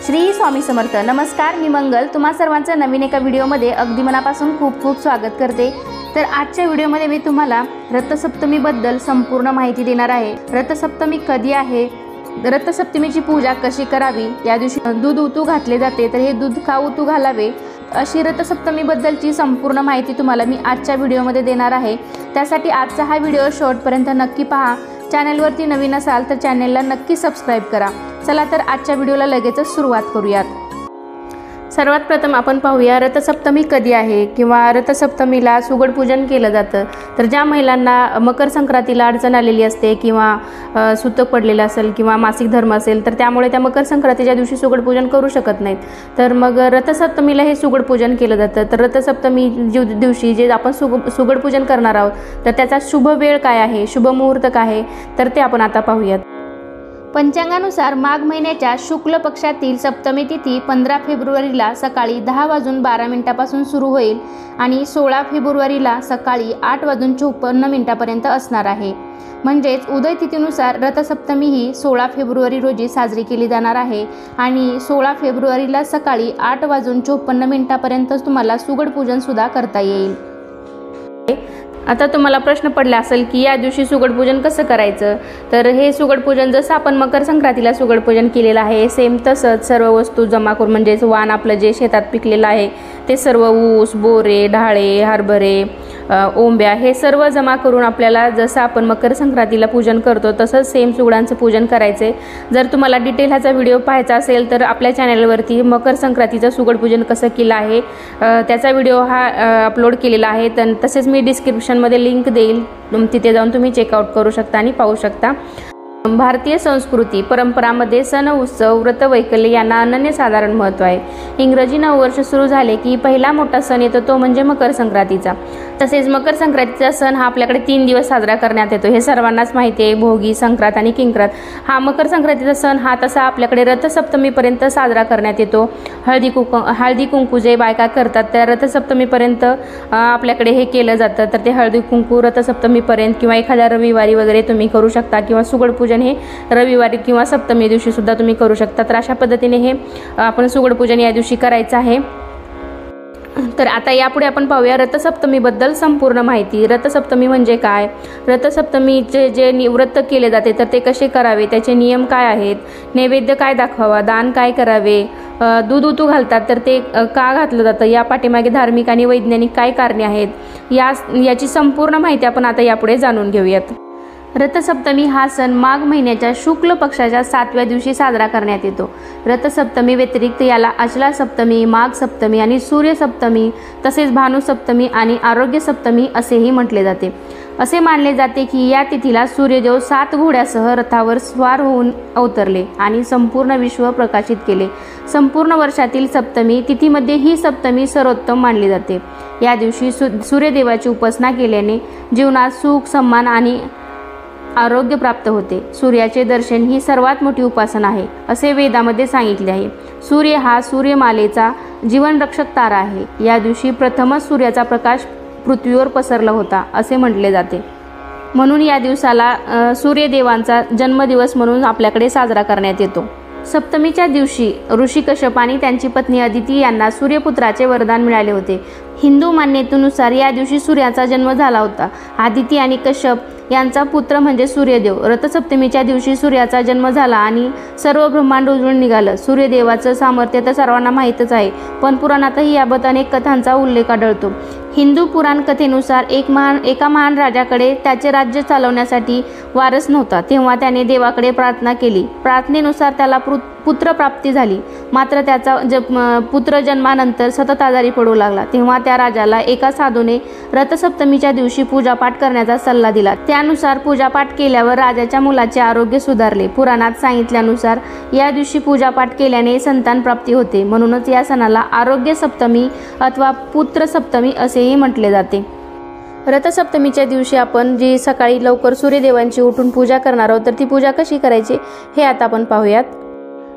श्री स्वामी समर्थ। नमस्कार, मी मंगल तुम्हा सर्वांचं नवीन एका व्हिडिओमध्ये अगदी मनापासून खूप खूप स्वागत करते। तर आजच्या व्हिडिओमध्ये मी तुम्हाला रथसप्तमीबद्दल संपूर्ण माहिती देणार आहे। रथसप्तमी कधी आहे, रथसप्तमीची पूजा कशी करावी, या दिवशी दूध उतू घातले जाते तर हे दूध का उतू घालावे, अशी रथसप्तमीबद्दलची संपूर्ण माहिती तुम्हाला मी आजच्या व्हिडिओमध्ये देणार आहे। त्यासाठी आजचा हा व्हिडिओ शेवटपर्यंत नक्की पहा। चॅनलवरती नवीन असाल तर चॅनलला नक्की सबस्क्राइब करा। चला तर आजच्या व्हिडिओला लगेचच सुरुवात करूयात। सर्वात प्रथम आपण पाहूया रथसप्तमी कधी आहे किंवा रथसप्तमीला सुगड पूजन केलं जातं। तर ज्या महिलांना मकर संक्रांतीला अडचण आलेली असते किंवा सुतक पडलेलं असेल किंवा मासिक धर्म असेल तर त्यामुळे त्या मकर संक्रांतीच्या दिवशी सुगड पूजन करू शकत नाहीत, तर मग रथसप्तमीला हे सुगड पूजन केलं जातं। तर रथसप्तमी दिवशी जे आपण सुगड पूजन करणार आहोत तर त्याचा शुभ वेळ काय आहे, शुभ मुहूर्त काय आहे, तर ते आपण आता पाहूयात। पंचांगानुसार माघ महिन्याच्या शुक्ल पक्षातील सप्तमी तिथी 15 फेब्रुवारीला सकाळी 10:52 सुरू होईल आणि 16 फेब्रुवारीला सकाळी 8:54 असणार आहे। म्हणजेच उदय तिथीनुसार रथसप्तमी ही 16 फेब्रुवारी रोजी साजरी केली जाणार आहे आणि 16 फेब्रुवारीला सकाळी 8:54 तुम्हाला सुगड पूजन सुद्धा करता येईल। आता तुम्हाला प्रश्न पडला असेल की या दिवशी सुगड पूजन कसं करायचं, तर हे सुगड पूजन जसं आपण मकर संक्रांतीला सुगड पूजन केलेलं आहे सेम तसंच सर्व वस्तू जमा करून, म्हणजेच वाण आपलं जे शेतात पिकलेलं आहे ते सर्व ऊस, बोरे, ढाळे, हरभरे, ओंब्या हे सर्व जमा करून आपल्याला जसं आपण मकर संक्रांतीला पूजन करतो तसंच सेम सुगडांचं पूजन करायचे। जर तुम्हाला डिटेल ह्याचा व्हिडिओ पाहायचा असेल तर आपल्या चॅनलवरती मकर संक्रांतीचं सुगड पूजन कसं केलं आहे त्याचा व्हिडिओ हा अपलोड केलेला आहे। तसेच मी डिस्क्रिप्शनमध्ये लिंक देईल, तिथे जाऊन तुम्ही चेकआउट करू शकता आणि पाहू शकता। भारतीय संस्कृती परंपरामध्ये सण, उत्सव, व्रत, वैकल्य यांना अनन्यसाधारण महत्त्व आहे। इंग्रजी नववर्ष सुरू झाले की पहिला मोठा सण येतो तो म्हणजे मकर संक्रांतीचा। तसेच मकर संक्रांतीचा सण हा आपल्याकडे 3 दिवस साजरा करण्यात येतो, हे सर्वांनाच माहिती आहे। भोगी, संक्रांत आणि किंक्रांत। हा मकर संक्रांतीचा सण हा तसा आपल्याकडे रथसप्तमीपर्यंत साजरा करण्यात येतो। हळदी कुंकू जे बायका करतात त्या रथसप्तमीपर्यंत आपल्याकडे हे केलं जातं। तर ते हळदी कुंकू रथसप्तमीपर्यंत किंवा एखाद्या रविवारी वगैरे तुम्ही करू शकता किंवा सुगड पूजन हे रविवारी किंवा सप्तमी दिवशी सुद्धा तुम्ही करू शकता। तर अशा पद्धतीने हे आपण सुगड पूजन या दिवशी करायचं आहे। तर आता यापुढे आपण पाहूया रथसप्तमीबद्दल संपूर्ण माहिती। रथसप्तमी म्हणजे काय, रथसप्तमीचे जे व्रत केले जाते तर ते कसे करावे, त्याचे नियम काय आहेत, नैवेद्य काय दाखवावा, दान काय करावे, दूध उतू घालतात तर ते का घातलं जातं, या पाठीमागे धार्मिक आणि वैज्ञानिक काय कारणे आहेत, याची संपूर्ण माहिती आपण आता यापुढे जाणून घेऊयात। रथसप्तमी हा सण माघ महिन्याच्या शुक्ल पक्षाच्या 7व्या दिवशी साजरा करण्यात येतो। रथसप्तमी व्यतिरिक्त याला अचला सप्तमी, माघ सप्तमी आणि सूर्य सप्तमी तसेच भानु सप्तमी आणि आरोग्य सप्तमी असेही म्हटले जाते। असे मानले जाते की या तिथीला सूर्यदेव 7 घोड्यासह रथावर स्वार होऊन अवतरले आणि संपूर्ण विश्व प्रकाशित केले। संपूर्ण वर्षातील सप्तमी तिथीमध्ये ही सप्तमी सर्वोत्तम मानली जाते। या दिवशी सूर्यदेवाची उपासना केल्याने जीवनात सुख, सन्मान आणि आरोग्य प्राप्त होते। सूर्याचे दर्शन ही सर्वात मोठी उपासना आहे असे वेदामध्ये सांगितले आहे। सूर्य हा सूर्यमालेचा जीवनरक्षक तारा आहे। या दिवशी प्रथमच सूर्याचा प्रकाश पृथ्वीवर पसरला होता असे म्हटले जाते, म्हणून या दिवसाला सूर्यदेवांचा जन्मदिवस म्हणून आपल्याकडे साजरा करण्यात येतो। सप्तमीच्या दिवशी ऋषी कश्यप आणि त्यांची पत्नी अदिती यांना सूर्यपुत्राचे वरदान मिळाले होते। हिंदू मान्यतेनुसार या दिवशी सूर्याचा जन्म झाला होता। आदिती आणि कश्यप यांचा पुत्र म्हणजे सूर्यदेव। रथसप्तमीच्या दिवशी सूर्याचा जन्म झाला आणि सर्व ब्रह्मांड उजळून निघालं। सूर्यदेवाचं सामर्थ्य तर सर्वांना माहीतच आहे, पण पुराणातही याबद्दल अनेक कथांचा उल्लेख आढळतो। हिंदू पुराण कथेनुसार एका महान राजाकडे त्याचे राज्य चालवण्यासाठी वारस नव्हता, तेव्हा त्याने देवाकडे प्रार्थना केली। प्रार्थनेनुसार त्याला पुत्रप्राप्ती झाली, मात्र त्याचा पुत्र जन्मानंतर सतत आजारी पडू लागला। तेव्हा त्या राजाला एका साधूने रथसप्तमीच्या दिवशी पूजापाठ करण्याचा सल्ला दिला। त्यानुसार पूजापाठ केल्यावर राजाच्या मुलाचे आरोग्य सुधारले। पुराणात सांगितल्यानुसार या दिवशी पूजापाठ केल्याने संतान प्राप्ती होते, म्हणूनच या सणाला आरोग्य सप्तमी अथवा पुत्र सप्तमी असेही म्हटले जाते। रथसप्तमीच्या दिवशी आपण जी सकाळी लवकर सूर्यदेवांची उठून पूजा करणार आहोत तर ती पूजा कशी करायची हे आता आपण पाहूयात।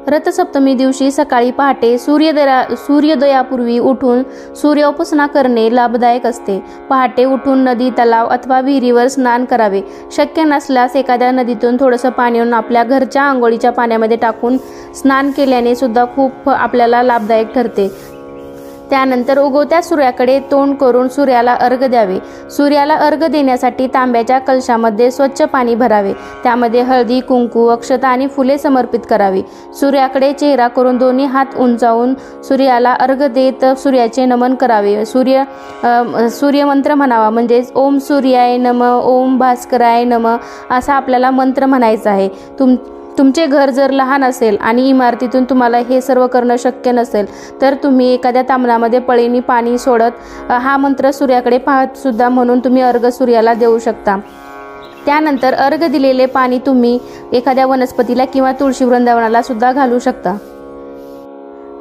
रथसप्तमी दिवशी सकाळी पहाटे सूर्योदयापूर्वी उठून सूर्योपासना करणे लाभदायक असते. पहाटे उठून नदी, तलाव अथवा विहिरीवर स्नान करावे. शक्य नसल्यास एखाद्या नदीतून थोडंसं पाणी आणून आपल्या घरच्या आंघोळीच्या पाण्यामध्ये टाकून स्नान केल्याने सुद्धा खूप आपल्याला लाभदायक ठरते. त्यानंतर उगवत्या सूर्याकडे तोंड करून सूर्याला अर्घ द्यावे. सूर्याला अर्घ देण्यासाठी तांब्याच्या कलशामध्ये स्वच्छ पाणी भरावे. त्यामध्ये हळदी, कुंकू, अक्षता आणि फुले समर्पित करावी. सूर्याकडे चेहरा करून दोन्ही हात उंचावून सूर्याला अर्घ देत सूर्याचे नमन करावे. सूर्यमंत्र म्हणावा, म्हणजेच ओम सूर्याय नमः, ओम भास्कराय नमः असा आपल्याला मंत्र म्हणायचा आहे. तुमचे घर जर लहान असेल आणि इमारतीतून तुम्हाला हे सर्व करणं शक्य नसेल तर तुम्ही एखाद्या तांब्यामध्ये पळीने पाणी सोडत हा मंत्र सूर्याकडे पाहत सुद्धा म्हणून तुम्ही अर्घ सूर्याला देऊ शकता. त्यानंतर अर्घ दिलेले पाणी तुम्ही एखाद्या वनस्पतीला किंवा तुळशी वृंदावनाला सुद्धा घालू शकता.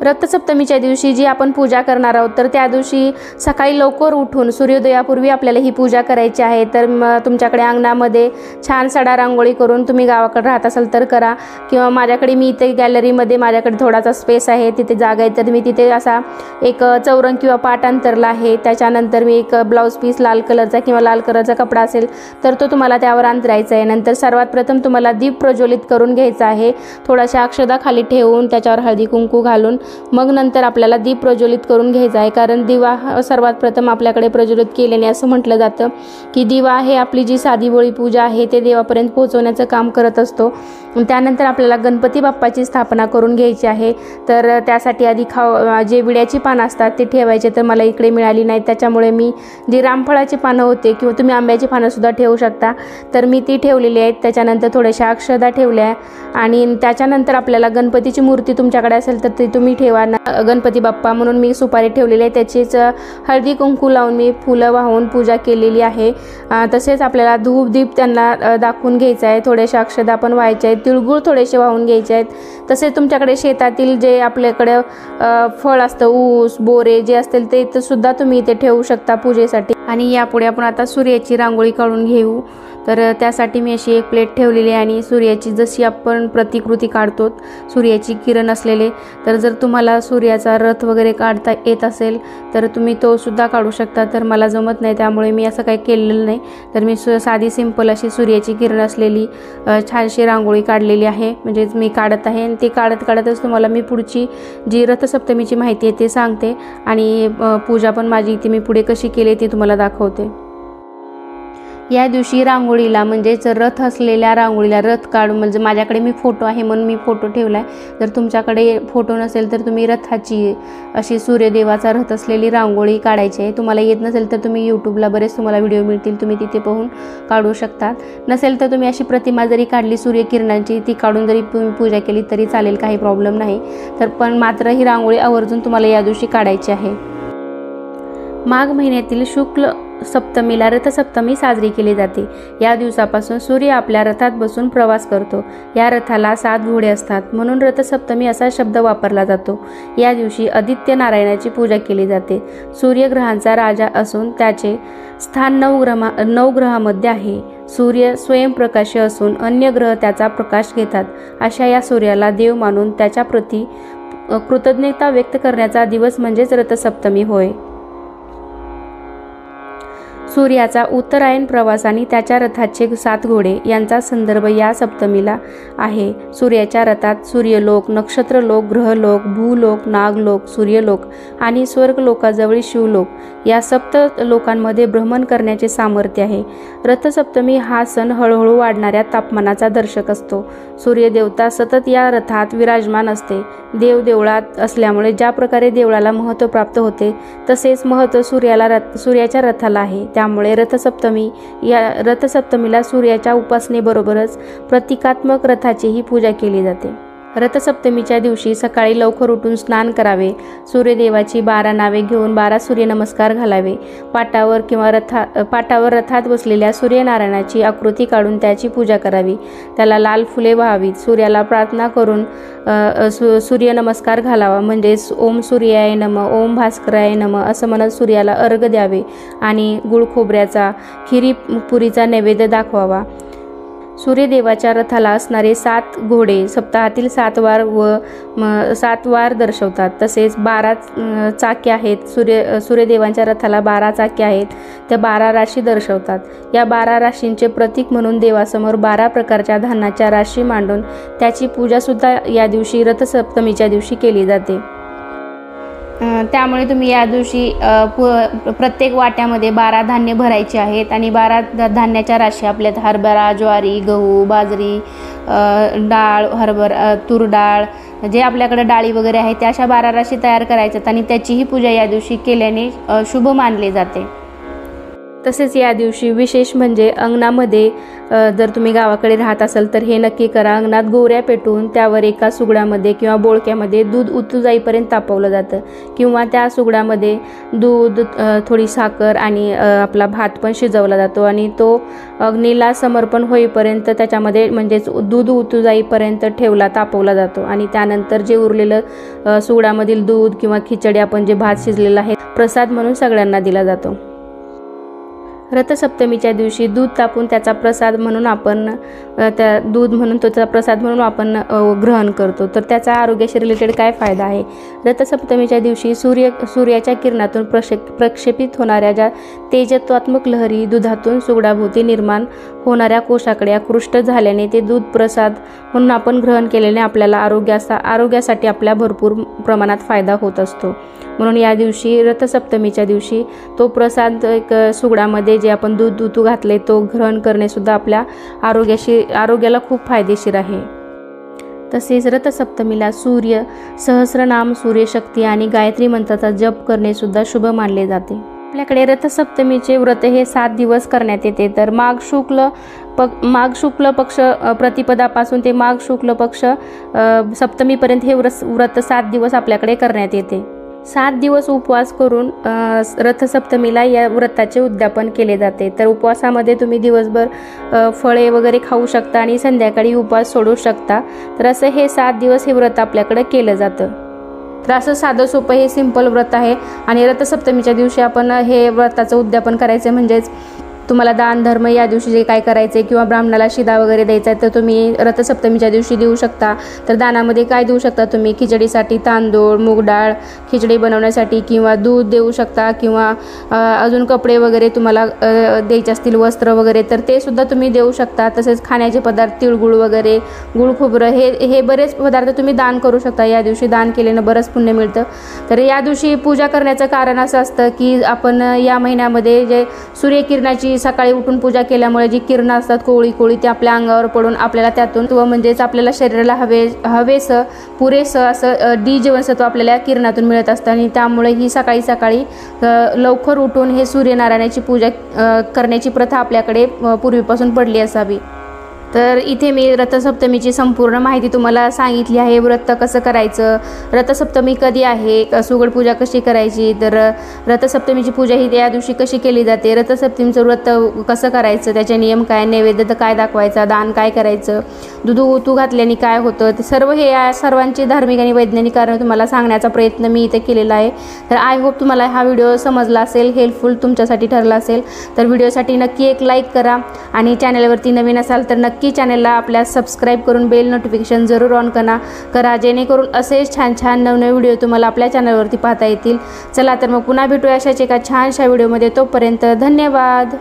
रथसप्तमीच्या दिवशी जी आपण पूजा करणार आहोत तर त्या दिवशी सकाळी लवकर उठून सूर्योदयापूर्वी आपल्याला ही पूजा करायची आहे. तर तुमच्याकडे अंगणामध्ये छान सडा रांगोळी करून तुम्ही गावाकडे राहत असाल तर करा, किंवा माझ्याकडे मी इथे गॅलरीमध्ये माझ्याकडे थोडासा स्पेस आहे, तिथे जागा आहे, तर मी तिथे असा एक चौरंग किंवा पाट अंतरला आहे. त्याच्यानंतर मी एक ब्लाऊज पीस लाल कलरचा किंवा लाल कलरचा कपडा असेल तर तो तुम्हाला त्यावर अंतरायचा आहे. नंतर सर्वात प्रथम तुम्हाला दीप प्रज्वलित करून घ्यायचा आहे. थोड्याशा अक्षता खाली ठेवून त्याच्यावर हळदी कुंकू घालून मग नंतर आपल्याला दीप प्रज्वलित करून घ्यायचा आहे. कारण दिवा सर्वात प्रथम आपल्याकडे प्रज्वलित केल्याने असं म्हटलं जातं की दिवा हे आपली जी साधी भोळी पूजा आहे ते देवापर्यंत पोहोचवण्याचं काम करत असतो. त्यानंतर आपल्याला गणपती बाप्पाची स्थापना करून घ्यायची आहे. तर त्यासाठी आधी जे विड्याची पानं असतात ते ठेवायचे, तर मला इकडे मिळाली नाही, त्याच्यामुळे मी जी रामफळाची पानं होते किंवा तुम्ही आंब्याची पानंसुद्धा ठेवू शकता तर मी ती ठेवलेली आहेत. त्याच्यानंतर थोड्याशा अक्षदा ठेवल्या आणि त्याच्यानंतर आपल्याला गणपतीची मूर्ती तुमच्याकडे असेल तर ती तुम्ही ठेवा. गणपती बाप्पा म्हणून मी सुपारी ठेवलेली आहे, त्याचीच हळदी कुंकू लावून मी फुलं वाहून पूजा केलेली आहे. तसेच आपल्याला धूप दीप त्यांना दाखवून घ्यायचा आहे. थोड्याशा अक्षदा पण व्हायच्या आहेत, तिळगुळ थोडेसे वाहून घ्यायचे आहेत. तसेच तुमच्याकडे शेतातील जे आपल्याकडे फळ असतं, ऊस बोरे जे असतील ते सुद्धा तुम्ही इथे ठेवू शकता पूजेसाठी. आणि यापुढे आपण आता सूर्याची रांगोळी काढून घेऊ. तर त्यासाठी मी अशी एक प्लेट ठेवलेली आहे आणि सूर्याची जशी आपण प्रतिकृती काढतो सूर्याची किरण असलेले, तर जर तुम्हाला सूर्याचा रथ वगैरे काढता येत असेल तर तुम्ही तो सुद्धा काढू शकता. तर मला जमत नाही त्यामुळे मी असं काही केलेलं नाही. तर मी साधी सिंपल अशी सूर्याची किरण असलेली छानशी रांगोळी काढलेली आहे, म्हणजेच मी काढत आहे. आणि ते काढतच तुम्हाला मी पुढची जी रथसप्तमीची माहिती आहे ते सांगते आणि पूजा पण माझी इथे मी पुढे कशी केली ती तुम्हाला दाखवते. या दिवशी रांगोळीला म्हणजेच रथ असलेल्या रांगोळीला रथ काढून, म्हणजे माझ्याकडे मी फोटो आहे म्हणून मी फोटो ठेवला आहे. जर तुमच्याकडे फोटो नसेल तर तुम्ही रथाची अशी सूर्यदेवाचा रथ असलेली रांगोळी काढायची आहे. तुम्हाला येत नसेल तर तुम्ही यूट्यूबला बरेच तुम्हाला व्हिडिओ मिळतील, तुम्ही तिथे पाहून काढू शकतात. नसेल तर तुम्ही अशी प्रतिमा जरी काढली सूर्यकिरणांची ती काढून जरी तुम्ही पूजा केली तरी चालेल, काही प्रॉब्लेम नाही. तर पण मात्र ही रांगोळी आवर्जून तुम्हाला या दिवशी काढायची आहे. माघ महिन्यातील शुक्ल सप्तमीला रथसप्तमी साजरी केली जाते. या दिवसापासून सूर्य आपल्या रथात बसून प्रवास करतो. या रथाला 7 घोडे असतात म्हणून रथसप्तमी असा शब्द वापरला जातो. या दिवशी आदित्य नारायणाची पूजा केली जाते. सूर्यग्रहांचा राजा असून त्याचे स्थान 9 ग्रहामध्ये आहे. सूर्य स्वयंप्रकाशी असून अन्य ग्रह त्याचा प्रकाश घेतात. अशा या सूर्याला देव मानून त्याच्या प्रती कृतज्ञता व्यक्त करण्याचा दिवस म्हणजेच रथसप्तमी होय. सूर्याचा उत्तरायण प्रवास आणि त्याच्या रथाचे 7 घोडे यांचा संदर्भ या सप्तमीला आहे. सूर्याच्या रथात सूर्यलोक, नक्षत्रलोक, ग्रहलोक, भूलोक, नागलोक, सूर्यलोक आणि स्वर्गलोकाजवळील शिवलोक या 7 लोकांमध्ये भ्रमण करण्याचे सामर्थ्य आहे. रथसप्तमी हा सण हळूहळू वाढणाऱ्या तापमानाचा दर्शक असतो. सूर्यदेवता सतत या रथात विराजमान असते. देव देवळात असल्यामुळे ज्या प्रकारे देवळाला महत्त्व प्राप्त होते तसेच महत्त्व सूर्याच्या रथाला आहे. त्यामुळे रथसप्तमीला सूर्याच्या उपासनेबरोबरच प्रतिकात्मक रथाचीही पूजा केली जाते. रथसप्तमीच्या दिवशी सकाळी लवकर उठून स्नान करावे. सूर्यदेवाची 12 नावे घेऊन 12 सूर्यनमस्कार घालावे. पाटावर रथात बसलेल्या सूर्यनारायणाची आकृती काढून त्याची पूजा करावी. त्याला लाल फुले व्हावीत. सूर्याला प्रार्थना करून सूर्यनमस्कार घालावा, म्हणजेच ओम सूर्याय नमः, ओम भास्कराय नमः असं म्हणत सूर्याला अर्घ द्यावे आणि गुळ खोबऱ्याचा खिरी पुरीचा नैवेद्य दाखवावा. सूर्यदेवाच्या रथाला असणारे 7 घोडे सप्ताहातील 7 वार व 7 वार दर्शवतात. तसेच 12 चाके आहेत. सूर्यदेवांच्या रथाला 12 चाके आहेत. त्या 12 राशी दर्शवतात. या 12 राशींचे प्रतीक म्हणून देवासमोर 12 प्रकारच्या धान्याच्या राशी मांडून त्याची पूजासुद्धा या दिवशी रथसप्तमीच्या दिवशी केली जाते. त्यामुळे तुम्ही या दिवशी प्रत्येक वाट्यामध्ये 12 धान्य भरायचे आहेत आणि 12 धान्याच्या राशी आपल्यात हरभरा, ज्वारी, गहू, बाजरी, डाळ, तूर डाळ, जे आपल्याकडे डाळी वगैरे आहेत त्या अशा 12 राशी तयार करायच्यात आणि त्याचीही पूजा या दिवशी केल्याने शुभ मानले जाते. तसेच या दिवशी विशेष म्हणजे अंगणामध्ये जर तुम्ही गावाकडे राहत असाल तर हे नक्की करा. अंगणात गोऱ्या पेटवून त्यावर एका सुगडामध्ये किंवा बोळक्यामध्ये दूध उतू जाईपर्यंत तापवलं जातं किंवा त्या सुगडामध्ये दूध, थोडी साखर आणि आपला भात पण शिजवला जातो आणि तो अग्नीला समर्पण होईपर्यंत त्याच्यामध्ये म्हणजेच दूध उतू जाईपर्यंत तापवला जातो आणि त्यानंतर जे उरलेलं सुगडामधील दूध किंवा खिचडी आपण जे भात शिजलेला आहे प्रसाद म्हणून सगळ्यांना दिला जातो. रथसप्तमीच्या दिवशी दूध तापून त्याचा प्रसाद म्हणून आपण त्याचा प्रसाद म्हणून आपण ग्रहण करतो. तर त्याचा आरोग्याशी रिलेटेड काय फायदा आहे? रथसप्तमीच्या दिवशी सूर्याच्या किरणातून प्रक्षेपित होणाऱ्या ज्या तेजत्वात्मक लहरी दुधातून सुगडाभोवती निर्माण होणाऱ्या कोशाकडे आकृष्ट झाल्याने ते दूध प्रसाद म्हणून आपण ग्रहण केल्याने आपल्याला आरोग्यासाठी आपल्या भरपूर प्रमाणात फायदा होत असतो. म्हणून या दिवशी रथसप्तमीच्या दिवशी तो प्रसाद एक सुगडामध्ये जे आपण दूध उतू घातले तो ग्रहण करणे सुद्धा आपल्या आरोग्याला खूप फायदेशीर आहे. तसेच रथसप्तमीला सूर्य सहस्रनाम, सूर्यशक्ती आणि गायत्री मंत्राचा जप करणे सुद्धा शुभ मानले जाते. आपल्याकडे रथसप्तमीचे व्रत हे 7 दिवस करण्यात येते. तर माघ शुक्ल पक्ष प्रतिपदापासून ते माघ शुक्ल पक्ष सप्तमीपर्यंत हे व्रत 7 दिवस आपल्याकडे करण्यात येते. 7 दिवस उपवास करून रथसप्तमीला या व्रताचे उद्यापन केले जाते. तर उपवासामध्ये तुम्ही दिवसभर फळे वगैरे खाऊ शकता आणि संध्याकाळी उपवास सोडू शकता. तर असं हे 7 दिवस हे व्रत आपल्याकडे केलं जातं. तर असं साधं सोपं हे सिंपल व्रत आहे आणि रथसप्तमीच्या दिवशी आपण हे व्रताचं उद्यापन करायचं म्हणजेच तुम्हाला दान धर्म या दिवशी जे काय करायचे किंवा ब्राह्मणाला शिदा वगैरे द्यायचा आहे तर तुम्ही रथसप्तमीच्या दिवशी देऊ शकता. तर दानामध्ये काय देऊ शकता तुम्ही? खिचडीसाठी तांदूळ, मूग डाळ, खिचडी बनवण्यासाठी किंवा दूध देऊ शकता किंवा अजून कपडे वगैरे तुम्हाला द्यायचे असतील, वस्त्र वगैरे, तर ते सुद्धा तुम्ही देऊ शकता. तसेच खाण्याचे पदार्थ, तिळगुळ वगैरे, गुळ खोबरं हे बरेच पदार्थ तुम्ही दान करू शकता. या दिवशी दान केल्यानं बरंच पुण्य मिळतं. तर या दिवशी पूजा करण्याचं कारण असं असतं की आपण या महिन्यामध्ये जे सूर्यकिरणाची सकाळी उठून पूजा केल्यामुळे जी किरणं असतात कोवळी ते आपल्या अंगावर पडून आपल्याला त्यातून म्हणजेच आपल्याला शरीराला हवेसं पुरेसं असं डी जीवनसत्व आपल्याला किरणातून मिळत असतं आणि त्यामुळे ही सकाळी लवकर उठून हे सूर्यनारायणाची पूजा करण्याची प्रथा आपल्याकडे पूर्वीपासून पडली असावी. तर इथे मी रथसप्तमीची संपूर्ण माहिती तुम्हाला सांगितली आहे. व्रत कसं करायचं, रथसप्तमी कधी आहे, सुगड पूजा कशी करायची, तर रथसप्तमीची पूजा ही त्या दिवशी कशी केली जाते, रथसप्तमीचं व्रत कसं करायचं, त्याचे नियम काय, नैवेद्य काय दाखवायचा, दान काय करायचं, दूध उतू घातल्याने काय होतं, ते सर्व हे या सर्वांची धार्मिक आणि वैज्ञानिक कारण तुम्हाला सांगण्याचा प्रयत्न मी इथे केलेला आहे. तर आय होप तुम्हाला हा व्हिडिओ समजला असेल, हेल्पफुल तुमच्यासाठी ठरला असेल. तर व्हिडिओसाठी नक्की एक लाईक करा आणि चॅनलवरती नवीन असाल तर नक्की चॅनलला आपल्या सबस्क्राईब करून बेल नोटिफिकेशन जरूर ऑन करा जेणेकरून असेच छान नवनवे व्हिडिओ तुम्हाला आपल्या चॅनलवरती पाहता येतील. चला तर मग पुन्हा भेटूया अशाच एका छानशा व्हिडिओमध्ये. तोपर्यंत धन्यवाद.